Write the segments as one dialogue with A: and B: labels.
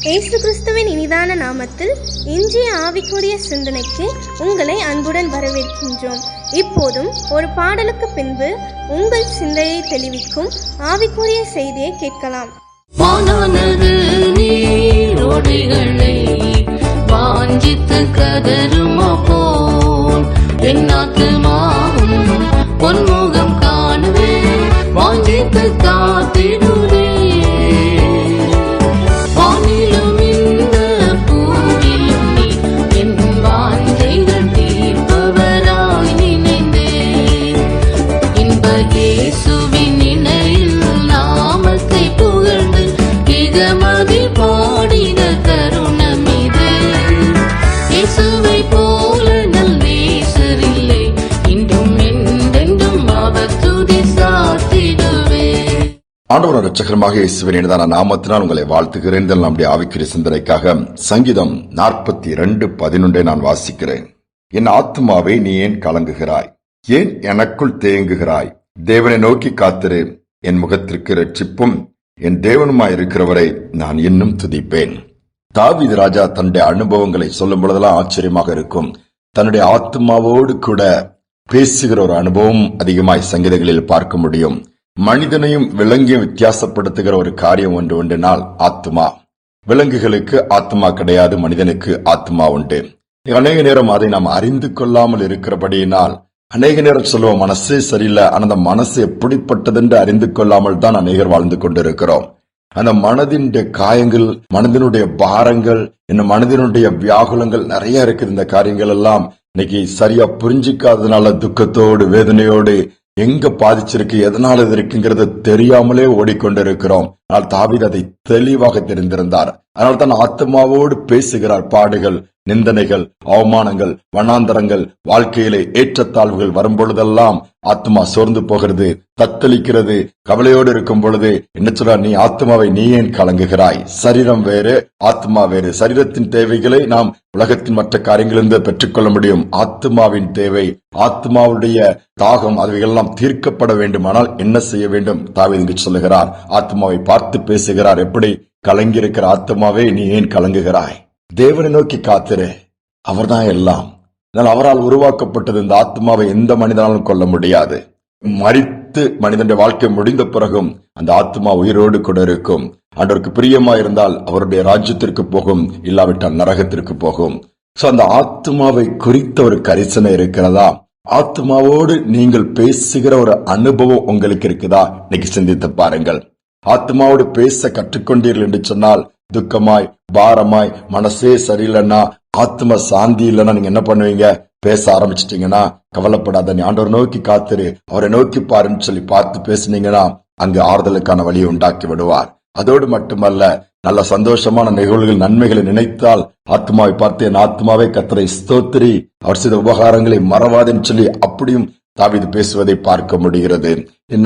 A: இயேசு கிறிஸ்துவின் இனிதான நாமத்தில் இன்றைய ஆவிக்குரிய சிந்தனைக்கு உங்களை அன்புடன் வரவேற்கின்றோம். இப்போதும் ஒரு பாடலுக்கு பின்பு உங்கள் சிந்தையை தெளிவிக்கும் ஆவிக்குரிய செய்தியை கேட்கலாம்.
B: வானது நீரோடைகளை வாஞ்சித்து கதருமா போல் என் ஆத்துமாவும் பொன்முகம் காணவே வாஞ்சித்து காத்திடுவே. வானிலும் இந்த பூவிலும் நீ என் வாஞ்சைகள் தீர்ப்பவராய் நினைந்தேன். இன்ப இயேசுவின் நினைவில் நாமத்தை புகழ்ந்து இகமதி பாடின தருணம் இது. இயேசுவை போல நல் நேசரில்லை, இன்றும் என்றென்றும் அவர் துதி சாத்திடுவே.
C: ஆண்டவர் இரட்சகருமாக இயேசுவின் இனிதான நாமத்தினால் உங்களை வாழ்த்துகிறேன். நம்முடைய ஆவிக்குரிய சிந்தனைக்காக சங்கீதம் 42:11 நான் வாசிக்கிறேன். என் ஆத்துமாவே நீ ஏன் கலங்குகிறாய்? ஏன் எனக்குள் தேங்குகிறாய்? தேவனை நோக்கி காத்திரு. என் முகத்திற்கு இரட்சிப்பும் என் தேவனுமாயிருக்கிறவரை நான் இன்னும் துதிப்பேன். தாவீது ராஜா தன்னுடைய அனுபவங்களை சொல்லும் பொழுதெல்லாம் ஆச்சரியமாக இருக்கும். தன்னுடைய ஆத்மாவோடு கூட பேசுகிற ஒரு அனுபவம் அதிகமாய் சங்கீதங்களில் பார்க்க முடியும். மனிதனையும் விலங்கையும் வித்தியாசப்படுத்துகிற ஒரு காரியம் ஒன்று உண்டுனால் ஆத்மா. விலங்குகளுக்கு ஆத்மா கிடையாது, மனிதனுக்கு ஆத்மா உண்டு. அநேக நேரம் அதை நாம் அறிந்து கொள்ளாமல் இருக்கிறபடியினால் அநேக நேரம் சொல்லுவோம் மனசே சரியில்லை, ஆனா அந்த மனசு எப்படிப்பட்டதென்று அறிந்து கொள்ளாமல் தான் அநேகர் வாழ்ந்து கொண்டிருக்கிறோம். அந்த மனதினுடைய காயங்கள், மனதினுடைய பாரங்கள், இன்னும் மனதினுடைய வியாகுலங்கள் நிறைய இருக்குது. இந்த காரியங்கள் எல்லாம் இன்னைக்கு சரியா புரிஞ்சிக்காததுனால துக்கத்தோடு வேதனையோடு எங்க பாதிச்சிருக்கு, எதனால இது இருக்குங்கிறது தெரியாமலே ஓடிக்கொண்டிருக்கிறோம். ஆனால் தாவீது அதை தெளிவாக தெரிந்திருந்தார். அதனால தான் ஆத்மாவோடு பேசுகிறார். பாடுகள், நிந்தனைகள், அவமானங்கள், வனாந்தரங்கள், வாழ்க்கையிலே ஏற்றத்தாழ்வுகள் வரும்பொழுதெல்லாம் ஆத்மா சோர்ந்து போகிறது, தத்தளிக்கிறது. கவலையோடு இருக்கும் பொழுது என்ன சொல்றார்? நீ ஆத்மாவை நீ ஏன் கலங்குகிறாய்? சரீரம் வேறு, ஆத்மா வேறு. சரீரத்தின் தேவைகளை நாம் உலகத்தின் மற்ற காரியங்களிலிருந்து பெற்றுக்கொள்ள முடியும். ஆத்மாவின் தேவை, ஆத்மாவுடைய தாகம், அவைகளெல்லாம் தீர்க்கப்பட வேண்டுமானால் என்ன செய்ய வேண்டும்? தாவீது இங்கு சொல்லுகிறார், ஆத்மாவை பார்த்து பேசுகிறார். எப்படி? கலங்கியிருக்கிற ஆத்மாவே நீ ஏன் கலங்குகிறாய்? தேவனை நோக்கி காத்திரு, அவர்தான் எல்லாம். அவரால் உருவாக்கப்பட்டது. இந்த ஆத்மாவை எந்த மனிதனாலும் கொல்ல முடியாது. மரித்து மனிதனுடைய வாழ்க்கை முடிந்த பிறகும் அந்த ஆத்மா உயிரோடு கூட இருக்கும். ஆண்டவருக்கு பிரியமா இருந்தால் அவருடைய ராஜ்யத்திற்கு போகும், இல்லாவிட்டால் நரகத்திற்கு போகும். சோ அந்த ஆத்மாவை குறித்த ஒரு கரிசனை இருக்கிறதா? ஆத்மாவோடு நீங்கள் பேசுகிற ஒரு அனுபவம் உங்களுக்கு இருக்குதா? இன்னைக்கு சிந்தித்து பாருங்கள். ஆத்மாவோடு பேச கற்றுக்கொண்டீர்கள் என்று சொன்னால், துக்கமாய், பாரமாய், மனசே சரியில்லைன்னா, ஆத்ம சாந்தி இல்லைன்னா நீங்க என்ன பண்ணுவீங்க? பேச ஆரம்பிச்சிட்டீங்கன்னா, கவலைப்படாத, நீ ஆண்டவரை நோக்கி காத்திரு, அவரை நோக்கி பாருன்னு சொல்லி பார்த்து பேசுனீங்கன்னா அங்கு ஆறுதலுக்கான வழியை உண்டாக்கி விடுவார். அதோடு மட்டுமல்ல, நல்ல சந்தோஷமான நிகழ்வுகள், நன்மைகளை நினைத்தால் ஆத்மாவை பார்த்து என் ஆத்மாவை கர்த்தரை ஸ்தோத்திரி, அவர் செய்த உபகாரங்களை மறவாதுன்னு சொல்லி அப்படியும் தாவீது பேசுவதை பார்க்க முடிகிறது.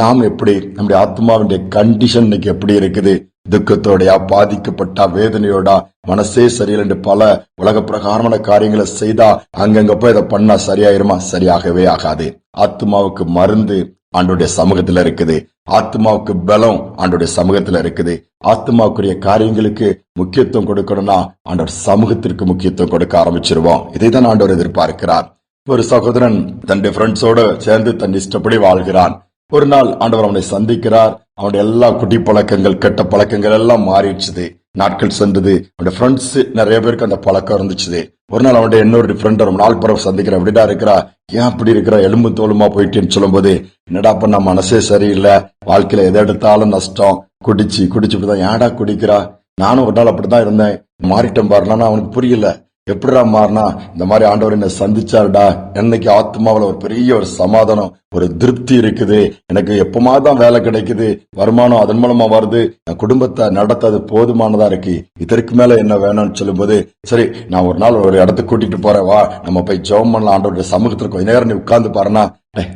C: நாம் எப்படி, நம்முடைய ஆத்மாவுடைய கண்டிஷன் இன்னைக்கு எப்படி இருக்குது? துக்கத்தோடையா, பாதிக்கப்பட்டா, வேதனையோடா, மனசே சரியில்லை என்று பல உலக பிரகாரமான காரியங்களை செய்தா அங்கங்க போய் இதை பண்ணா சரியாயிருமா? சரியாகவே ஆகாது. ஆத்மாவுக்கு மருந்து ஆண்டோடைய சமூகத்துல இருக்குது. ஆத்மாவுக்கு பலம் ஆண்டோடைய சமூகத்துல இருக்குது. ஆத்மாவுக்குரிய காரியங்களுக்கு முக்கியத்துவம் கொடுக்கணும்னா ஆண்டோட சமூகத்திற்கு முக்கியத்துவம் கொடுக்க ஆரம்பிச்சிருவோம். இதைதான் ஆண்டவர் எதிர்பார்க்கிறார். ஒரு சகோதரன் தன்னுடைய ஃப்ரெண்ட்ஸோட சேர்ந்து தன் இஷ்டப்படி வாழ்கிறான். ஒரு நாள் ஆண்டவர் அவனை சந்திக்கிறார். அவனுடைய எல்லா குட்டி பழக்கங்கள், கெட்ட பழக்கங்கள் எல்லாம் மாறிடுச்சு. நாட்கள் சென்றது. அவனுடைய ஃப்ரெண்ட்ஸ் நிறைய பேருக்கு அந்த பழக்கம் இருந்துச்சு. ஒரு நாள் அவனுடைய இன்னொரு ஃப்ரெண்ட் ரொம்ப நாள் பிறகு சந்திக்கிற, அப்படிடா இருக்கிறா, ஏன் அப்படி இருக்கிற, எலும்பு தோலுமா போயிட்டேன்னு சொல்லும் போது, என்னடா பண்ண, மனசே சரியில்லை, வாழ்க்கையில எதை எடுத்தாலும் நஷ்டம், குடிச்சு இப்படிதான், ஏன்டா குடிக்கிறா, நானும் ஒரு நாள் அப்படிதான் இருந்தேன், மாறிட்டேன் பாருனா. அவனுக்கு புரியல, எப்படிடா மாறினா? இந்த மாதிரி ஆண்டவர் என்ன சந்திச்சாருடா. என்னைக்கு ஆத்மாவில ஒரு பெரிய ஒரு சமாதானம், ஒரு திருப்தி இருக்குது. எனக்கு எப்பமாதான் வேலை கிடைக்குது, வருமானம் அதன் மூலமா வருது, என் குடும்பத்தை நடத்தது போதுமானதா இருக்கு, இதற்கு மேல என்ன வேணும்னு சொல்லும் போது, சரி நான் ஒரு நாள் ஒரு இடத்துக்கு கூட்டிட்டு போறேன், வா நம்ம போய் ஜெபம் பண்ணலாம், ஆண்டவருடைய சமூகத்துல கொஞ்ச நேரம் நீ உட்கார்ந்து பாருனா.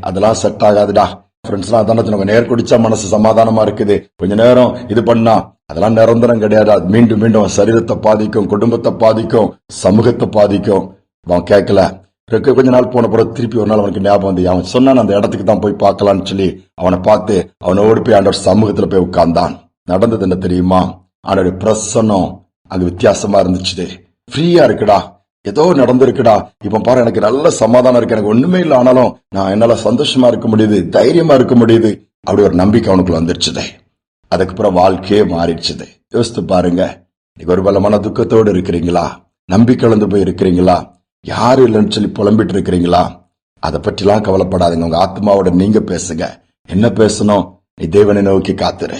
C: அதெல்லாம் செட் ஆகாதுடா. ஃப்ரெண்ட்ஸ்லாம் அதான, நேர் குடிச்சா மனசு சமாதானமா இருக்குது, கொஞ்ச நேரம் இது பண்ணா அதெல்லாம் நிரந்தரம் கிடையாது. மீண்டும் மீண்டும் சரீரத்தை பாதிக்கும், குடும்பத்தை பாதிக்கும், சமூகத்தை பாதிக்கும். அவன் கேட்கல. கொஞ்ச நாள் போன பிறகு திருப்பி ஒரு நாள் அவனுக்கு ஞாபகம் வந்து, அவன் சொன்னான் அந்த இடத்துக்கு தான் போய் பார்க்கலான்னு சொல்லி அவனை பார்த்து அவனோடு போய் ஆண்டவர் சமூகத்துல போய் உட்கார்ந்தான். நடந்தது என்ன தெரியுமா? ஆண்டோட பிரசன்னம் அங்க வித்தியாசமா இருந்துச்சு. ஃப்ரீயா இருக்குடா, ஏதோ நடந்திருக்குடா, இப்ப பாரு எனக்கு நல்ல சமாதானம் இருக்கு, எனக்கு ஒண்ணுமே இல்லை, ஆனாலும் நான் என்னால சந்தோஷமா இருக்க முடியுது, தைரியமா இருக்க முடியுது, அப்படி ஒரு நம்பிக்கை அவனுக்குள்ள வந்துருச்சுதே. அதுக்கப்புறம் வாழ்க்கையே மாறிடுச்சுது. யோசித்து பாருங்க, நீங்க ஒரு பல மன துக்கத்தோடு இருக்கிறீங்களா? நம்பிக்கை இழந்து போய் இருக்கிறீங்களா? யாரு இல்லைன்னு சொல்லி புலம்பிட்டு இருக்கிறீங்களா? அதை பற்றிலாம் கவலைப்படாதுங்க. உங்க ஆத்மாவோட நீங்க பேசுங்க. என்ன பேசணும்? நீ தேவனை நோக்கி காத்துரு.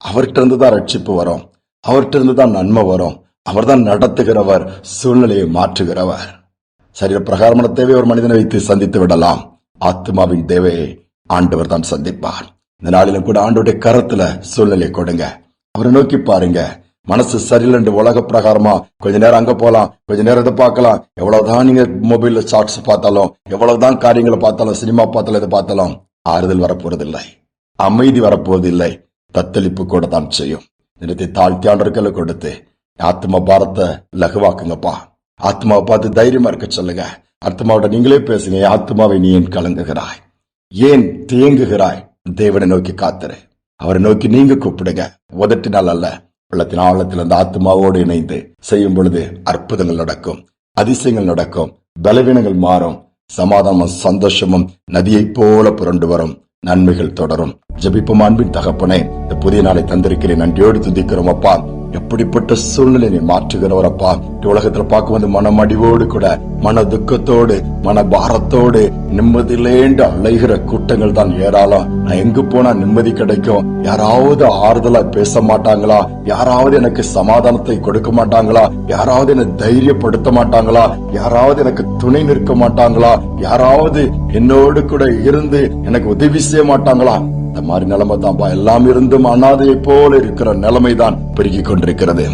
C: அவர்கிட்ட இருந்துதான் ரட்சிப்பு வரும், அவர்கிட்ட இருந்துதான் நன்மை வரும். அவர் தான் நடத்துகிறவர், சூழ்நிலையை மாற்றுகிறவர். சரீர பிரகாரமான தேவை ஒரு மனிதனை வைத்து சந்தித்து விடலாம், ஆத்மாவின் தேவையை ஆண்டவர் தான் சந்திப்பார். இந்த நாளிலும் கூட ஆண்டோடைய கரத்துல சூழ்நிலையை கொடுங்க, அவரை நோக்கி பாருங்க. மனசு சரியில்லை, உலக பிரகாரமா கொஞ்ச நேரம் அங்க போலாம், கொஞ்ச நேரம் இதை பார்க்கலாம், எவ்வளவுதான் நீங்க மொபைல்ல ஷார்ட்ஸ் பார்த்தாலும், எவ்வளவுதான் காரியங்களை பார்த்தாலும், சினிமா பார்த்தாலும், இதை பார்த்தாலும் ஆறுதல் வரப்போறதில்லை, அமைதி வரப்போவதில்லை, தத்தளிப்பு கூட தான் செய்யும். நிலத்தை தாழ்த்தி ஆண்டவர்களை கொடுத்து ஆத்மா பாரத்தை லகுவாக்குங்கப்பா. ஆத்மாவை பார்த்து தைரியமா இருக்க சொல்லுங்க. ஆத்மாவோட நீங்களே பேசுங்க. ஆத்மாவை நீ ஏன் கலங்குகிறாய், ஏன் தேங்குகிறாய்? தேவனை நோக்கி காத்துரு, அவரை நோக்கி நீங்க கூப்பிடுங்க. உதட்டினால் அல்ல, உள்ளத்தின் ஆழத்தில் அந்த ஆத்மாவோடு இணைந்து செய்யும் பொழுது அற்புதங்கள் நடக்கும், அதிசயங்கள் நடக்கும், பலவீனங்கள் மாறும், சமாதானமும் சந்தோஷமும் நதியை போல புரண்டு வரும், நன்மைகள் தொடரும். ஜெபிப்போம். அன்பின் தகப்பனே, இந்த புதிய நாளை தந்திருக்கிறேன், நன்றியோடு துதிக்கிறோம் அப்பா. எப்படிப்பட்ட சூழ்நிலை நீ மாற்றுகிறவரப்பா. உலகத்துல பார்க்கும்போது மனமடிவோடு கூட, மன துக்கத்தோடு, மன பாரத்தோடு, நிம்மதியிலேண்டு அலைகிற கூட்டங்கள் தான் ஏராளம். நான் எங்கு போனா நிம்மதி கிடைக்கும்? யாராவது ஆறுதலா பேச மாட்டாங்களா? யாராவது எனக்கு சமாதானத்தை கொடுக்க மாட்டாங்களா? யாராவது என்னை தைரியப்படுத்த மாட்டாங்களா? யாராவது எனக்கு துணை நிற்க மாட்டாங்களா? யாராவது என்னோடு கூட இருந்து எனக்கு உதவி செய்ய மாட்டாங்களா? இந்த மாதிரி நிலைமை தான்ப்பா. எல்லாம் இருந்தும் அனாதையை போல இருக்கிற நிலைமை தான் பெருகி கொண்டிருக்கிறது.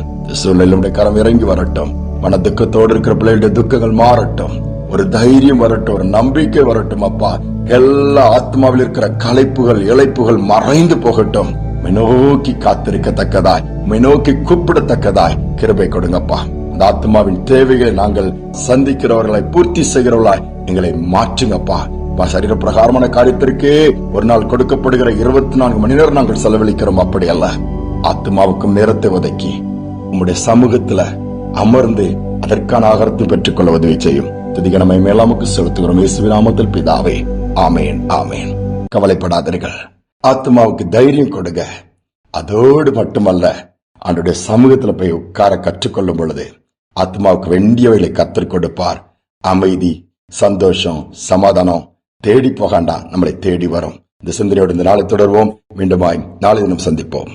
C: சூழ்நிலையுடைய கரம் இறங்கி வரட்டும். மன துக்கத்தோடு இருக்கிற பிள்ளைகளுடைய துக்கங்கள் மாறட்டும், ஒரு தைரியம் வரட்டும், ஒரு நம்பிக்கை வரட்டும் அப்பா. எல்லா ஆத்மாவில் இருக்கிற களைப்புகள், இழைப்புகள் மறைந்து போகட்டும். நோக்கி காத்திருக்கத்தக்கதாய், நோக்கி கூப்பிடத்தக்கதாய் கிருபை கொடுங்கப்பா. அந்த ஆத்மாவின் தேவைகளை நாங்கள் சந்திக்கிறவர்களை பூர்த்தி செய்கிறவர்களாய் எங்களை மாற்றுங்கப்பா. சரீர பிரகாரமான காரியத்திற்கே ஒரு நாள் கொடுக்கப்படுகிற 24 மணி நேரம் நாங்கள் செலவழிக்கிறோம், அப்படி அல்ல. ஆத்மாவுக்கும் நேரத்தை ஒதுக்கி உம்முடைய சமூகத்துல அமர்ந்து அதற்கான ஆகாரத்தை பெற்றுக் கொள்ள உதவி செய்யும். துதிகனமை மேலாமுக்கு செலுத்துகிறோம் இயேசுவின் நாமத்தில் பிதாவே, ஆமேன், ஆமேன். கவலைப்படாதீர்கள், ஆத்மாவுக்கு தைரியம் கொடுங்க. அதோடு மட்டுமல்ல, ஆண்டவருடைய சமூகத்துல போய் உட்கார கற்றுக்கொள்ளும் பொழுது ஆத்மாவுக்கு வேண்டியவைகளை கற்றுக் கொடுப்பார். அமைதி, சந்தோஷம், சமாதானம் தேடி போகாண்டா, நம்மளை தேடி வரும். இந்த சிந்தனையோடு இந்த நாளை தொடர்வோம். மீண்டுமாய் நாளை தினம் சந்திப்போம்.